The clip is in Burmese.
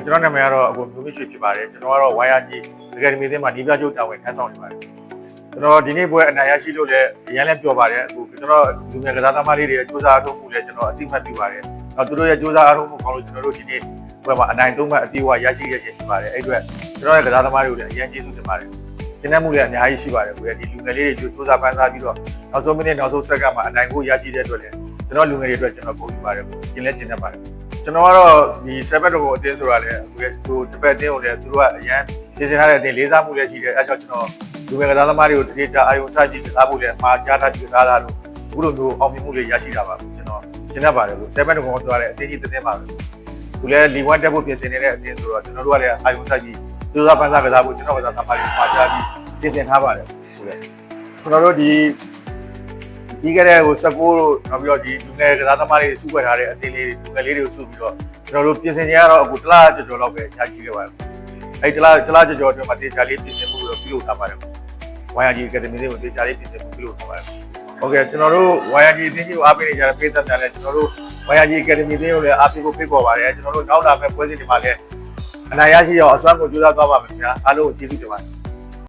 ကျွန်တော်နာမည်ကတော့အခုမျိုးမြင့်ရွှေဖြစ်ပါတယ်ကျွန်တော်ကတော့ YRG Academy သင်းမှာဒီပြကျုပ်တာဝန်ထမ်းဆောင်နေပါတယ်ကျွန်တော်ဒီနေ့ပွဲအနိုင်ရရှိလို့လည်းအရင်လည်းပြောပါတယ်အခုကျွန်တော်လူငယ်ကစားသမားလေးတွေရဲ့စူးစမ်းအားထုတ်မှုလည်းကျွန်တော်အသိမှတ်ပြုပါတယ်နောက်သူတို့ရဲ့စူးစမ်းအားထုတ်မှုကောင်းလို့ကျွန်တော်တို့ဒီနေ့ပွဲမှာအနိုင်သုံးမှတ်အပြည့်အဝရရှိရခြင်းဖြစ်ပါတယ်အဲ့အတွက်ကျွန်တော်ရဲ့ကစားသမားတွေကိုလည်းအရင်ကျေးဇူးတင်ပါတယ်ကျင်းမှုလည်းအများကြီးရှိပါတယ်ကိုယ်ဒီလူငယ်လေးတွေစူးစမ်းပန်းစားပြီးတော့နောက်ဆုံးမိနစ်နောက်ဆုံးဆက်ကမှအနိုင်ကိုရရှိတဲ့အတွက်လည်းကျွန်တော်လူငယ်တွေအတွက်ကျွန်တော်ပုံပြပါတယ်ကိုကျင်းလဲကျင်းတတ်ပါတယ်ကျွန်တော်ကတော့ဒီ7ဘက်ကအတင်းဆိုတာလည်းဟိုတစ်ပတ်အတင်းကိုလည်းသူတို့ကအရန်ပြင်ဆင်ထားတဲ့အတင်းလေးစားမှုလည်းရှိတယ်အဲကြောင့်ကျွန်တော်လူငယ်ကစားသမားတွေကိုတကယ်ကြအာယုံစကြည့်ကစားဖို့လည်းမှာကြားထားကြည့်ကစားတာလို့အခုလိုမျိုးအောင်မြင်မှုလေးရရှိတာပါကျွန်တော်ကျင်းတတ်ပါတယ်ကို7ဘက်ကပြောရတဲ့အတင်းကြီးတင်းပါပဲသူလည်းလီ1တက်ဖို့ပြင်ဆင်နေတဲ့အတင်းဆိုတော့ကျွန်တော်တို့ကလည်းအာယုံစကြည့်စူးစမ်းပန်းစားကစားဖို့ကျွန်တော်ကစားသမားတွေမှာကြားပြီးပြင်ဆင်ထားပါတယ်ဟုတ်ကဲ့ကျွန်တော်တို့ဒီကလေးကို16တို့နောက်ပြီးတော့ဒီလူငယ်ကစားသမားတွေစုဖွဲ့ထားတဲ့အသင်းလေးလူငယ်လေးတွေကိုစုပြီးတော့ကျွန်တော်တို့ပြင်ဆင်ကြရတော့အခုတလားကြော်လောက်ပဲညာရှိခဲ့ပါတယ်အဲ့တလားကြော်အတွင်းမှာတေချာလေးပြင်ဆင်မှုတော့ပြုလုပ်ထားပါတယ် YRG Academy ကိုတေချာလေးပြင်ဆင်မှုပြုလုပ်ထားပါတယ်ဟုတ်ကဲ့ကျွန်တော်တို့ YRG အသင်းကြီးကိုအားပေးနေကြတဲ့ပေးသက်များလည်းကျွန်တော်တို့ YRG Academy ကိုလည်းအားပေးဖို့ဖိတ်ခေါ်ပါတယ်ကျွန်တော်တို့နောက်လာမယ့်ပွဲစဉ်တွေမှာလည်းအနိုင်ရရှိအောင်အစွမ်းကုန်ကြိုးစားသွားပါမယ်ခင်ဗျာအားလုံးကိုကျေးဇူးတင်ပါတယ်